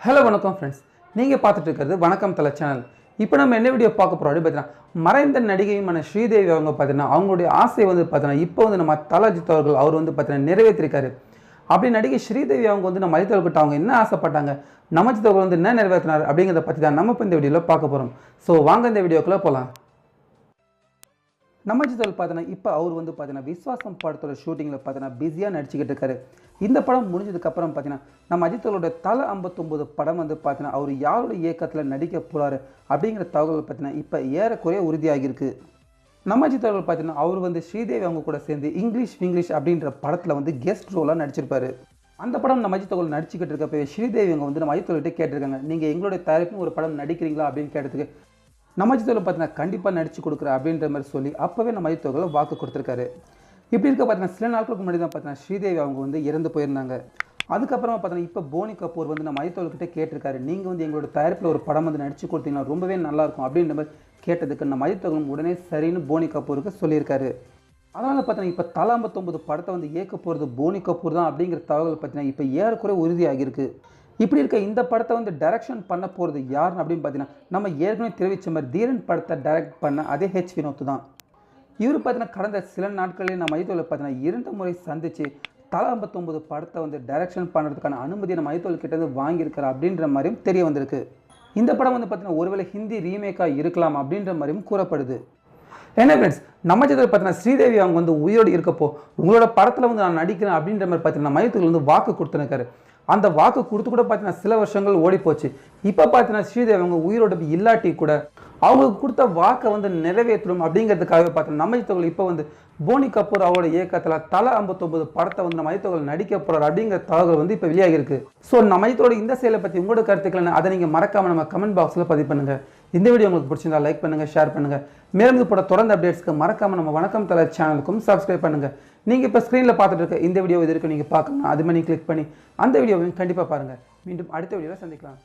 Hello வணக்கம் friends, நீங்கள் பார்த்துட்டு இருக்கிறது வணக்கம் தலை சேனல். இப்போ நம்ம என்ன வீடியோ பார்க்க போகிறோம் அப்படின்னு பார்த்தீங்கன்னா, மறைந்த நடிகையுமான ஸ்ரீதேவி அவங்க பார்த்தீங்கன்னா அவங்களுடைய ஆசையை வந்து பார்த்தீங்கன்னா இப்போ வந்து நம்ம தல அஜித் அவர்கள் அவர் வந்து பார்த்தீங்கன்னா நிறைவேற்றிருக்காரு. அப்படி நடிகை ஸ்ரீதேவி அவங்க வந்து நம்ம அஜித் அவர்கிட்ட அவங்க என்ன ஆசைப்பட்டாங்க, நம்ம அஜித் அவர்கள் வந்து என்ன நிறைவேற்றினார் அப்படிங்கிறத பற்றி தான் நம்ம இப்போ இந்த வீடியோவில் பார்க்க போகிறோம். ஸோ வாங்க இந்த வீடியோக்குள்ளே போகலாம். நம்ம அஜித் அவர்கள் பார்த்தீங்கன்னா இப்போ அவர் வந்து பார்த்தீங்கன்னா விஸ்வாசம் படத்தோட ஷூட்டிங்கில் பார்த்தீங்கன்னா பிஸியாக நடிச்சுக்கிட்டு இருக்காரு. இந்த படம் முடிஞ்சதுக்கப்புறம் பார்த்தீங்கன்னா நம்ம அஜித் அவர்களோட தல 59 படம் வந்து பார்த்தீங்கன்னா அவர் யாரோட இயக்கத்தில் நடிக்க போகிறாரு அப்படிங்கிற தகவல் பார்த்தீங்கன்னா இப்போ ஏறக்குறைய உறுதியாகிருக்கு. நம்ம அஜித் அவர்கள் பார்த்தீங்கன்னா அவர் வந்து ஸ்ரீதேவி அவங்க கூட சேர்ந்து இங்கிலீஷ் அப்படின்ற படத்தில் வந்து கெஸ்ட் ரோலாக நடிச்சிருப்பாரு. அந்த படம் நம்ம அஜித் அவர்கள் நடிச்சுக்கிட்டு இருக்கப்போ ஸ்ரீதேவி அவங்க வந்து நம்ம அஜித் அவர்கிட்ட கேட்டிருக்காங்க, நீங்கள் எங்களுடைய தயாரிப்புன்னு ஒரு படம் நடிக்கிறீங்களா அப்படின்னு கேட்டதுக்கு நம்ம அஜித் அவர்கள் பார்த்தீங்கன்னா கண்டிப்பாக நடிச்சு கொடுக்குற அப்படின்ற மாதிரி சொல்லி அப்போவே நம்ம அஜித் அவர்கள் வாக்கு கொடுத்துருக்காரு. இப்படி இருக்க பார்த்தீங்கன்னா சில நாட்களுக்கு முன்னாடி தான் பார்த்தீங்கன்னா ஸ்ரீதேவி அவங்க வந்து இறந்து போயிருந்தாங்க. அதுக்கப்புறமா பார்த்தீங்கன்னா இப்போ போனி கபூர் வந்து நம்ம அஜித் அவர்கிட்ட கேட்டிருக்காரு, நீங்கள் வந்து எங்களோட தயாரிப்பில் ஒரு படம் வந்து நடிச்சு கொடுத்தீங்கன்னா ரொம்பவே நல்லாயிருக்கும் அப்படின்ற மாதிரி கேட்டதுக்கு நம்ம அஜித் அவர்களும் உடனே சரின்னு போனி கபூருக்கு சொல்லியிருக்காரு. அதனால் பார்த்தீங்கன்னா இப்போ தல 59 படத்தை வந்து இயக்க போகிறது போனி கபூர் தான் அப்படிங்கிற தகவல் பார்த்தீங்கன்னா இப்போ ஏறக்குறைய உறுதியாகிருக்கு. இப்படி இருக்க இந்த படத்தை வந்து டைரக்ஷன் பண்ண போகிறது யாருன்னு அப்படின்னு பார்த்தீங்கன்னா நம்ம ஏற்கனவே தெரிவித்த மாதிரி தீரன் படத்தை டைரக்ட் பண்ண அதே ஹெச் வினோத் தான். இவர் பார்த்தீங்கன்னா கடந்த சில நாட்களிலே நம்ம அஜித் அவர்கள் பார்த்தீங்கன்னா 2 முறை சந்தித்து தல 59 படத்தை வந்து டைரக்ஷன் பண்ணுறதுக்கான அனுமதியை நம்ம அஜித் அவர்கள் கிட்டே வாங்கியிருக்காரு அப்படின்ற மாதிரியும் தெரிய வந்திருக்கு. இந்த படம் வந்து பார்த்தீங்கன்னா ஒருவேளை ஹிந்தி ரீமேக்காக இருக்கலாம் அப்படின்ற மாதிரியும் கூறப்படுது. என்ன ஃப்ரெண்ட்ஸ், நம்ம அஜித் பார்த்தீங்கன்னா ஸ்ரீதேவி அவங்க வந்து உயிரோடு இருக்கப்போ உங்களோட படத்தில் வந்து நான் நடிக்கிறேன் அப்படின்ற மாதிரி பார்த்தீங்கன்னா நம்ம அஜித் அவர்கள் வந்து வாக்கு கொடுத்துருக்காரு. அந்த வாக்கு கொடுத்து கூட பார்த்தீங்கன்னா சில வருஷங்கள் ஓடி போச்சு. இப்போ பார்த்தீங்கன்னா ஸ்ரீதேவி அவங்க உயிரோடு இல்லாட்டி கூட அவங்களுக்கு கொடுத்த வாக்கை வந்து நிறைவேற்றணும் அப்படிங்கிறதுக்காகவே பார்த்தீங்கன்னா நம்ம அஜித் அவர்கள் இப்போ வந்து போனி கபூர் அவரோட இயக்கத்தில் தல 59 படத்தை வந்து நம்ம அஜித் அவர்கள் நடிக்க போகிறார் அப்படிங்கிற தகவல் வந்து இப்போ வெளியாகிருக்கு. ஸோ நம்ம அஜித்தோட இந்த செயலை பற்றி உங்களோட கருத்துக்கள் அதை நீங்கள் மறக்காமல் நம்ம கமெண்ட் பாக்ஸில் பதிவு பண்ணுங்கள். இந்த வீடியோ உங்களுக்கு பிடிச்சிருந்தா லைக் பண்ணுங்கள், ஷேர் பண்ணுங்கள். மேலும் இது போட தொடர்ந்து அப்டேட்ஸ்க்கு மறக்காமல் நம்ம வணக்கம் தலை சேனலுக்கும் சப்ஸ்கிரைப் பண்ணுங்கள். நீங்கள் இப்போ ஸ்க்ரீனில் பார்த்துட்டு இருக்க இந்த வீடியோ இது இருக்கு நீங்கள் பார்க்கணும், அது மாதிரி கிளிக் பண்ணி அந்த வீடியோவையும் கண்டிப்பாக பாருங்கள். மீண்டும் அடுத்த வீடியோவில் சந்திக்கலாம்.